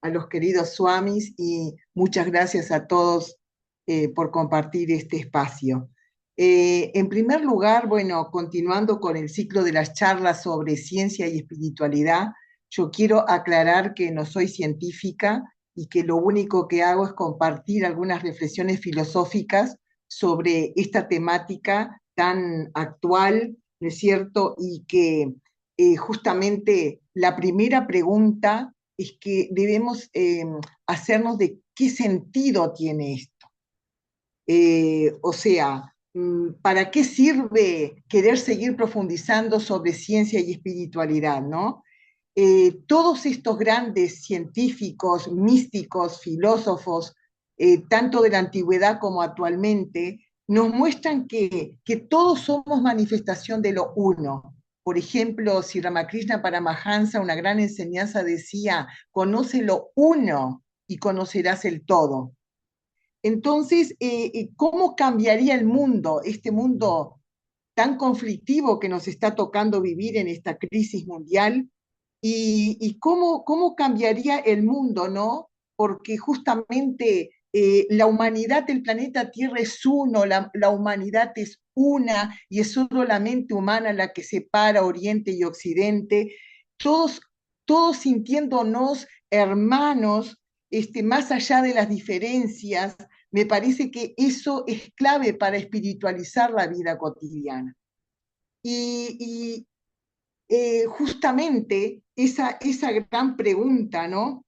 a los queridos swamis y muchas gracias a todos por compartir este espacio. En primer lugar, bueno, continuando con el ciclo de las charlas sobre ciencia y espiritualidad, yo quiero aclarar que no soy científica y que lo único que hago es compartir algunas reflexiones filosóficas sobre esta temática tan actual, ¿no es cierto? Y que justamente la primera pregunta es que debemos hacernos de qué sentido tiene esto. O sea, ¿para qué sirve querer seguir profundizando sobre ciencia y espiritualidad, no? Todos estos grandes científicos, místicos, filósofos, tanto de la antigüedad como actualmente, nos muestran que todos somos manifestación de lo uno. Por ejemplo, si Ramakrishna Paramahansa, una gran enseñanza, decía, conoce lo uno y conocerás el todo. Entonces, ¿cómo cambiaría el mundo, este mundo tan conflictivo que nos está tocando vivir en esta crisis mundial? Y cómo cambiaría el mundo, ¿no? Porque justamente la humanidad del planeta Tierra es uno, la humanidad es una y es solo la mente humana la que separa Oriente y Occidente, todos, todos sintiéndonos hermanos, más allá de las diferencias. Me parece que eso es clave para espiritualizar la vida cotidiana. Y justamente esa gran pregunta, ¿no?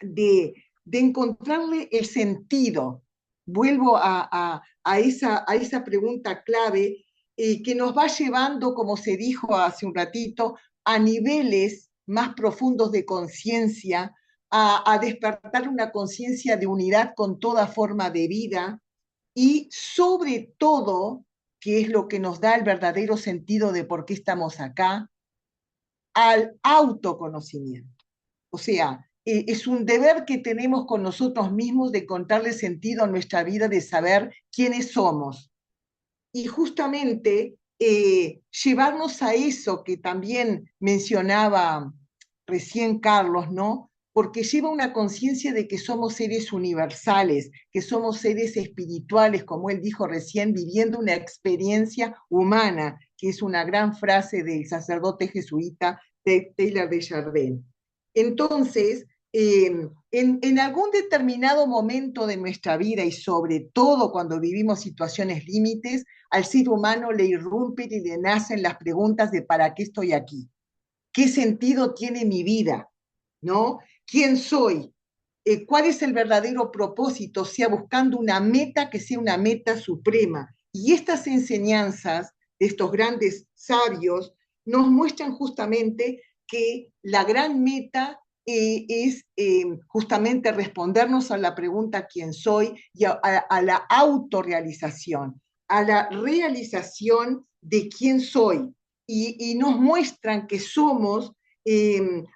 De encontrarle el sentido. Vuelvo a esa pregunta clave que nos va llevando, como se dijo hace un ratito, a niveles más profundos de conciencia, a despertar una conciencia de unidad con toda forma de vida y sobre todo, que es lo que nos da el verdadero sentido de por qué estamos acá, al autoconocimiento. O sea, es un deber que tenemos con nosotros mismos de encontrarle sentido a nuestra vida, de saber quiénes somos. Y justamente llevarnos a eso que también mencionaba recién Carlos, ¿no? Porque lleva una conciencia de que somos seres universales, que somos seres espirituales, como él dijo recién, viviendo una experiencia humana, que es una gran frase del sacerdote jesuita Taylor de Chardin. Entonces, en algún determinado momento de nuestra vida y sobre todo cuando vivimos situaciones límites, al ser humano le irrumpen y le nacen las preguntas de ¿para qué estoy aquí? ¿Qué sentido tiene mi vida? ¿No? ¿Quién soy? ¿Cuál es el verdadero propósito? Sea buscando una meta que sea una meta suprema. Y estas enseñanzas de estos grandes sabios nos muestran justamente que la gran meta es justamente respondernos a la pregunta quién soy y a la autorrealización, a la realización de quién soy. Y nos muestran que somos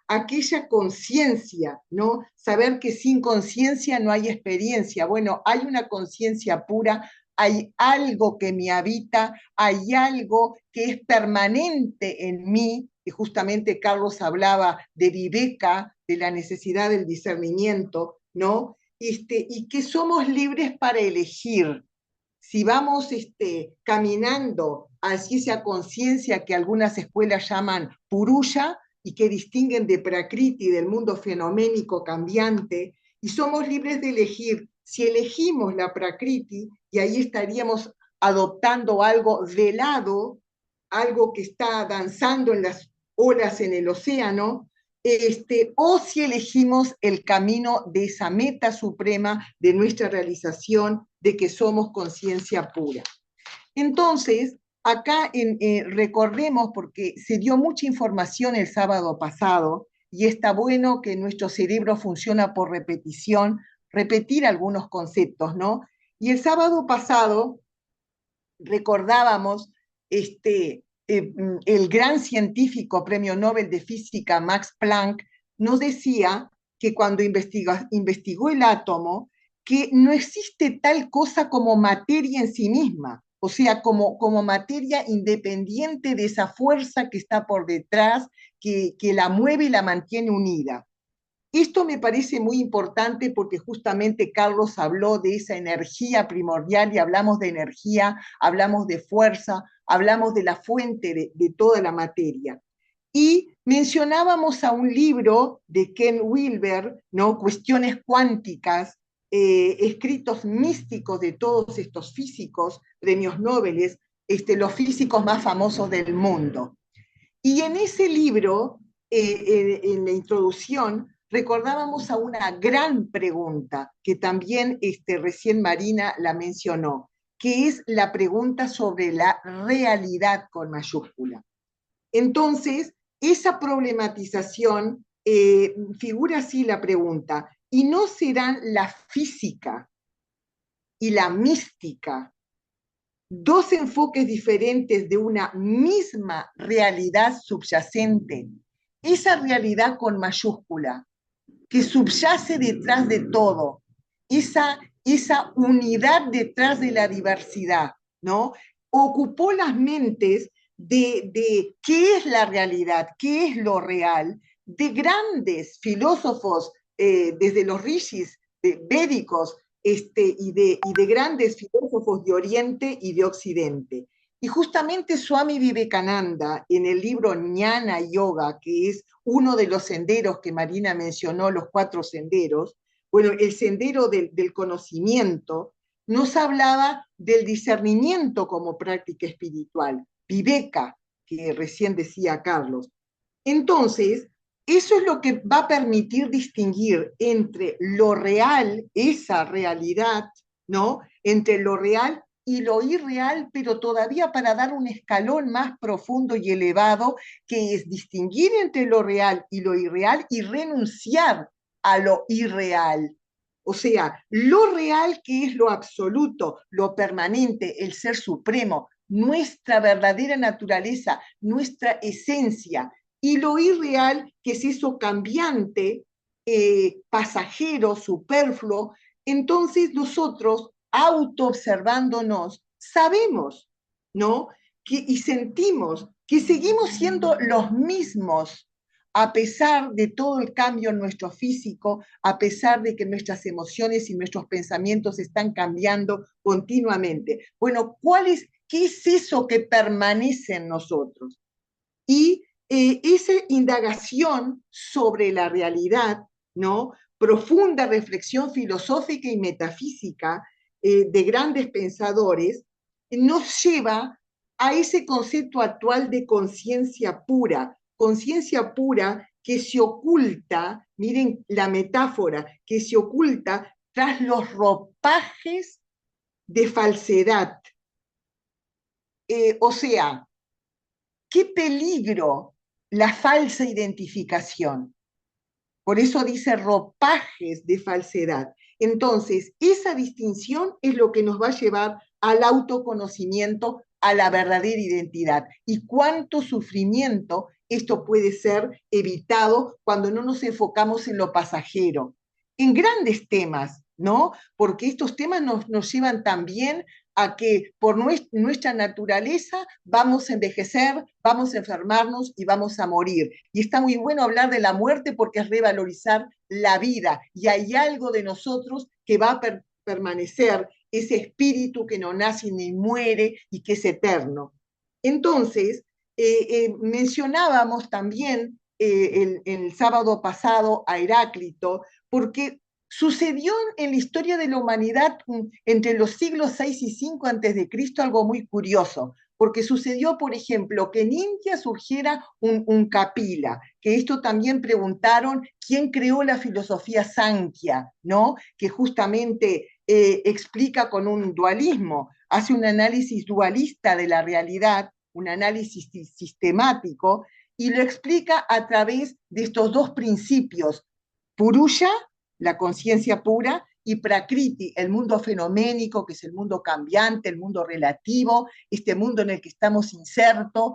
aquella conciencia, ¿no? Saber que sin conciencia no hay experiencia. Bueno, hay una conciencia pura, hay algo que me habita, hay algo que es permanente en mí, y justamente Carlos hablaba de viveka, de la necesidad del discernimiento, ¿no? Y que somos libres para elegir. Si vamos caminando hacia esa conciencia que algunas escuelas llaman purusha y que distinguen de prakriti, del mundo fenoménico cambiante, y somos libres de elegir. Si elegimos la prakriti, y ahí estaríamos adoptando algo velado, algo que está danzando en las olas en el océano, o si elegimos el camino de esa meta suprema de nuestra realización, de que somos conciencia pura. Entonces, acá recordemos, porque se dio mucha información el sábado pasado, y está bueno que nuestro cerebro funciona por repetición, repetir algunos conceptos, ¿no? Y el sábado pasado recordábamos el gran científico premio Nobel de Física Max Planck nos decía que cuando investigó el átomo, que no existe tal cosa como materia en sí misma, o sea, como materia independiente de esa fuerza que está por detrás, que la mueve y la mantiene unida. Esto me parece muy importante porque justamente Carlos habló de esa energía primordial y hablamos de energía, hablamos de fuerza, hablamos de la fuente de toda la materia. Y mencionábamos a un libro de Ken Wilber, ¿no? Cuestiones cuánticas, escritos místicos de todos estos físicos, premios Nobel, los físicos más famosos del mundo. Y en ese libro, en la introducción, recordábamos a una gran pregunta que también recién Marina la mencionó, que es la pregunta sobre la realidad con mayúscula. Entonces, esa problematización figura así la pregunta, ¿y no serán la física y la mística dos enfoques diferentes de una misma realidad subyacente? Esa realidad con mayúscula, que subyace detrás de todo, esa unidad detrás de la diversidad, ¿no? Ocupó las mentes de qué es la realidad, qué es lo real, de grandes filósofos, desde los rishis védicos, y de grandes filósofos de Oriente y de Occidente. Y justamente Swami Vivekananda, en el libro Jnana Yoga, que es uno de los senderos que Marina mencionó, los 4 senderos, bueno, el sendero del conocimiento, nos hablaba del discernimiento como práctica espiritual, Viveka, que recién decía Carlos. Entonces, eso es lo que va a permitir distinguir entre lo real, esa realidad, ¿no? Entre lo real y lo irreal, pero todavía para dar un escalón más profundo y elevado, que es distinguir entre lo real y lo irreal y renunciar a lo irreal. O sea, lo real, que es lo absoluto, lo permanente, el ser supremo, nuestra verdadera naturaleza, nuestra esencia, y lo irreal, que es eso cambiante, pasajero, superfluo. Entonces nosotros, autoobservándonos, sabemos, ¿no? Y sentimos que seguimos siendo los mismos a pesar de todo el cambio en nuestro físico, a pesar de que nuestras emociones y nuestros pensamientos están cambiando continuamente. Bueno, ¿qué es eso que permanece en nosotros? Y esa indagación sobre la realidad, ¿no? Profunda reflexión filosófica y metafísica de grandes pensadores, nos lleva a ese concepto actual de conciencia pura que se oculta, miren la metáfora, que se oculta tras los ropajes de falsedad. O sea, qué peligro la falsa identificación. Por eso dice ropajes de falsedad. Entonces, esa distinción es lo que nos va a llevar al autoconocimiento, a la verdadera identidad. Y cuánto sufrimiento esto puede ser evitado cuando no nos enfocamos en lo pasajero, en grandes temas, ¿no? Porque estos temas nos llevan también a que por nuestra naturaleza vamos a envejecer, vamos a enfermarnos y vamos a morir. Y está muy bueno hablar de la muerte porque es revalorizar la vida. Y hay algo de nosotros que va a permanecer, ese espíritu que no nace ni muere y que es eterno. Entonces, mencionábamos también el sábado pasado a Heráclito, porque sucedió en la historia de la humanidad entre los siglos 6 y 5 antes de Cristo algo muy curioso, porque sucedió, por ejemplo, que en India surgiera un Kapila, que esto también preguntaron quién creó la filosofía Sankhya, ¿no? Que justamente explica con un dualismo, hace un análisis dualista de la realidad, un análisis sistemático, y lo explica a través de estos dos principios, Purusha, la conciencia pura, y Prakriti, el mundo fenoménico, que es el mundo cambiante, el mundo relativo, este mundo en el que estamos insertos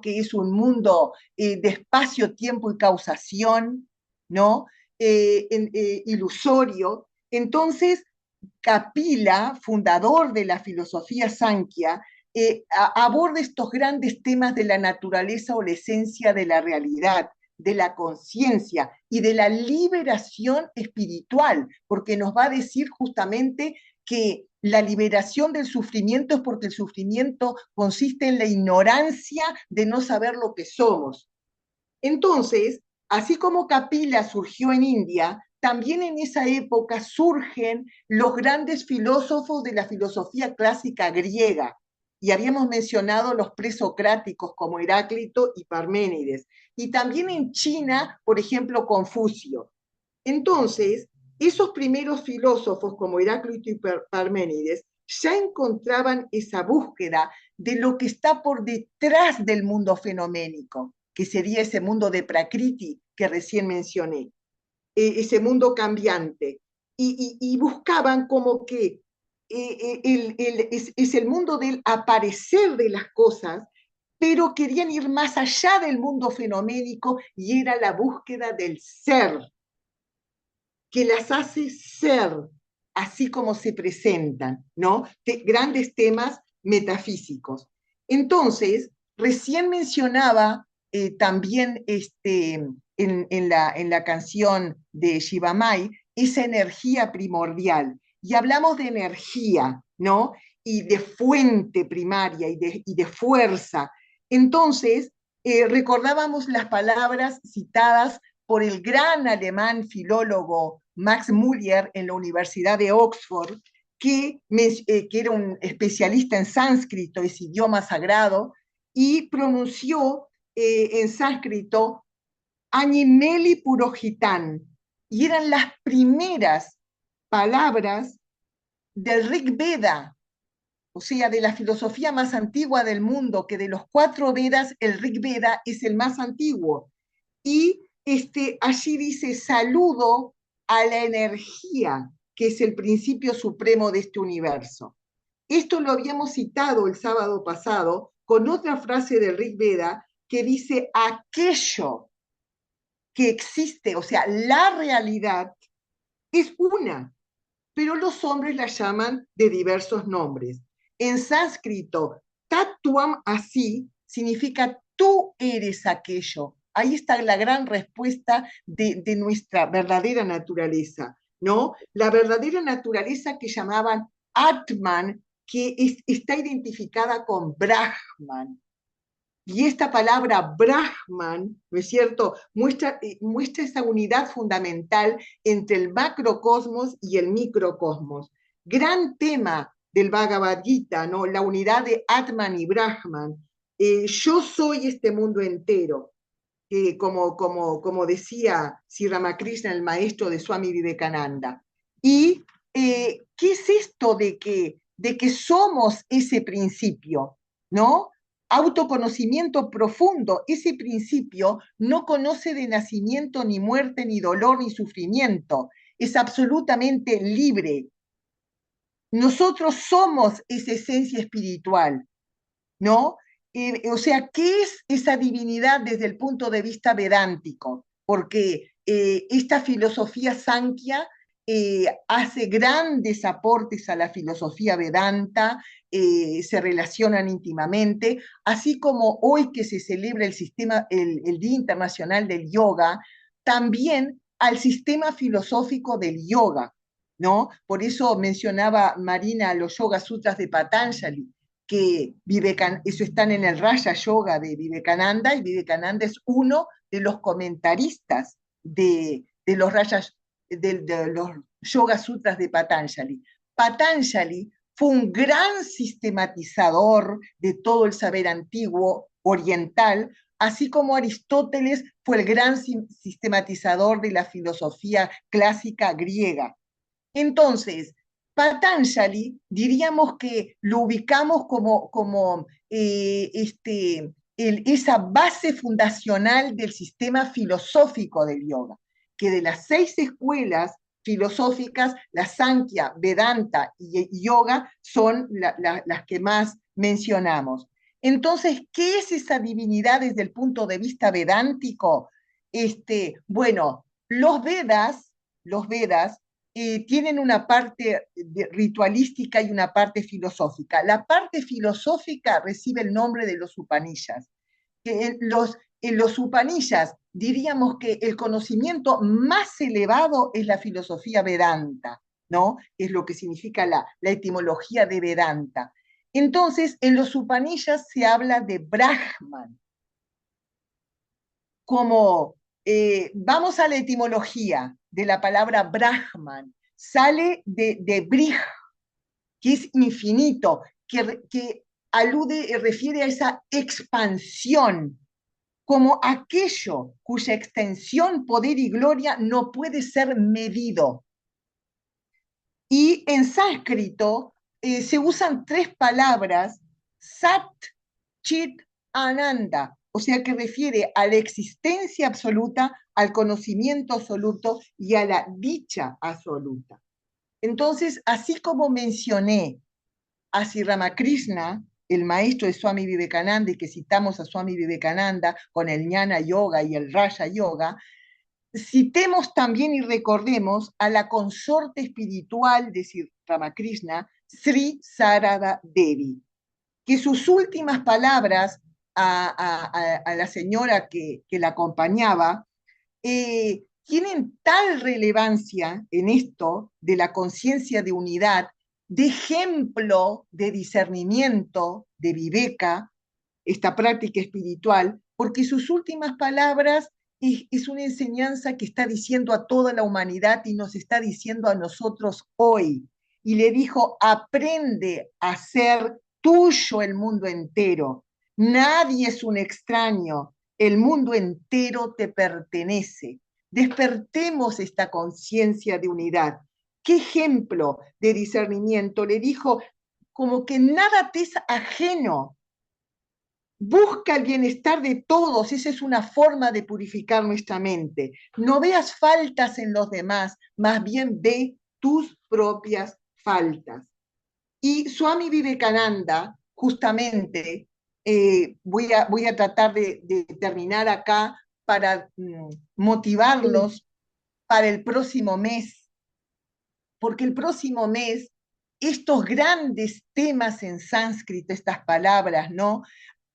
que es un mundo de espacio, tiempo y causación, ¿no? Ilusorio. Entonces, Kapila, fundador de la filosofía Sankhya, aborda estos grandes temas de la naturaleza o la esencia de la realidad, de la conciencia y de la liberación espiritual, porque nos va a decir justamente que la liberación del sufrimiento es porque el sufrimiento consiste en la ignorancia de no saber lo que somos. Entonces, así como Kapila surgió en India, también en esa época surgen los grandes filósofos de la filosofía clásica griega. Y habíamos mencionado los presocráticos como Heráclito y Parménides. Y también en China, por ejemplo, Confucio. Entonces, esos primeros filósofos como Heráclito y Parménides ya encontraban esa búsqueda de lo que está por detrás del mundo fenoménico, que sería ese mundo de Prakriti que recién mencioné, ese mundo cambiante. Y buscaban como que es el mundo del aparecer de las cosas, pero querían ir más allá del mundo fenoménico y era la búsqueda del ser, que las hace ser así como se presentan, ¿no? Grandes temas metafísicos. Entonces, recién mencionaba también en la canción de Shivamai esa energía primordial. Y hablamos de energía, ¿no? Y de fuente primaria y de fuerza. Entonces, recordábamos las palabras citadas por el gran alemán filólogo Max Muller en la Universidad de Oxford, que era un especialista en sánscrito, ese idioma sagrado, y pronunció en sánscrito Animeli Purohitan, y eran las primeras palabras del Rig Veda, o sea, de la filosofía más antigua del mundo, que de los 4 Vedas, el Rig Veda es el más antiguo. Y allí dice saludo a la energía, que es el principio supremo de este universo. Esto lo habíamos citado el sábado pasado con otra frase del Rig Veda que dice aquello que existe, o sea, la realidad es una, pero los hombres la llaman de diversos nombres. En sánscrito, tatuam así significa tú eres aquello. Ahí está la gran respuesta de nuestra verdadera naturaleza, ¿no? La verdadera naturaleza que llamaban Atman, que está identificada con Brahman. Y esta palabra Brahman, ¿no es cierto?, muestra esa unidad fundamental entre el macrocosmos y el microcosmos. Gran tema del Bhagavad Gita, ¿no? La unidad de Atman y Brahman. Yo soy este mundo entero, como decía Sri Ramakrishna, el maestro de Swami Vivekananda. ¿Y qué es esto de que somos ese principio, ¿no? Autoconocimiento profundo. Ese principio no conoce de nacimiento, ni muerte, ni dolor, ni sufrimiento. Es absolutamente libre. Nosotros somos esa esencia espiritual, ¿no? O sea, ¿qué es esa divinidad desde el punto de vista vedántico? Porque esta filosofía Sankhya hace grandes aportes a la filosofía Vedanta, se relacionan íntimamente, así como hoy que se celebra el Día Internacional del Yoga, también al sistema filosófico del yoga, ¿no? Por eso mencionaba Marina los Yoga Sutras de Patanjali, que eso están en el Raya Yoga de Vivekananda, y Vivekananda es uno de los comentaristas de los Rayas, de los Yoga Sutras de Patanjali. Patanjali fue un gran sistematizador de todo el saber antiguo oriental, así como Aristóteles fue el gran sistematizador de la filosofía clásica griega. Entonces, Patanjali diríamos que lo ubicamos como esa base fundacional del sistema filosófico del yoga, que de las 6 escuelas filosóficas, la Sankhya, Vedanta y Yoga son las que más mencionamos. Entonces, ¿qué es esa divinidad desde el punto de vista vedántico? Bueno, los Vedas tienen una parte ritualística y una parte filosófica. La parte filosófica recibe el nombre de los Upanishads. En los Upanishads diríamos que el conocimiento más elevado es la filosofía Vedanta, ¿no? Es lo que significa la etimología de Vedanta. Entonces, en los Upanishads se habla de Brahman, como vamos a la etimología de la palabra Brahman, sale de Brij, que es infinito, que alude, refiere a esa expansión, como aquello cuya extensión, poder y gloria no puede ser medido. Y en sánscrito se usan tres palabras, Sat, Chit, Ananda, o sea que refiere a la existencia absoluta, al conocimiento absoluto y a la dicha absoluta. Entonces, así como mencioné a Sri Ramakrishna, el maestro de Swami Vivekananda, y que citamos a Swami Vivekananda con el Jnana Yoga y el Raja Yoga, citemos también y recordemos a la consorte espiritual de Sri Ramakrishna, Sri Sarada Devi, que sus últimas palabras a la señora que la acompañaba tienen tal relevancia en esto de la conciencia de unidad, de ejemplo de discernimiento, de viveka, esta práctica espiritual, porque sus últimas palabras es una enseñanza que está diciendo a toda la humanidad y nos está diciendo a nosotros hoy. Y le dijo, aprende a ser tuyo el mundo entero. Nadie es un extraño, el mundo entero te pertenece. Despertemos esta conciencia de unidad. ¿Qué ejemplo de discernimiento? Le dijo, como que nada te es ajeno. Busca el bienestar de todos, esa es una forma de purificar nuestra mente. No veas faltas en los demás, más bien ve tus propias faltas. Y Swami Vivekananda, justamente, voy a tratar de terminar acá para motivarlos para el próximo mes, porque el próximo mes estos grandes temas en sánscrito, estas palabras, ¿no?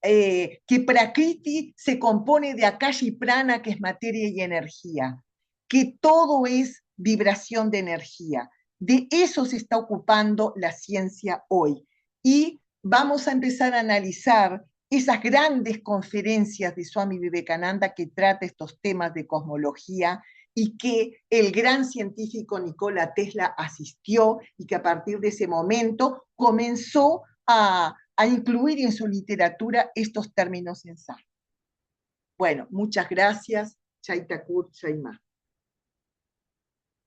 Que Prakriti se compone de Akasha y Prana, que es materia y energía, que todo es vibración de energía. De eso se está ocupando la ciencia hoy. Y vamos a empezar a analizar esas grandes conferencias de Swami Vivekananda que trata estos temas de cosmología y que el gran científico Nikola Tesla asistió y que a partir de ese momento comenzó a incluir en su literatura estos términos en sánscrito. Bueno, muchas gracias. Chaitakur Chaimá.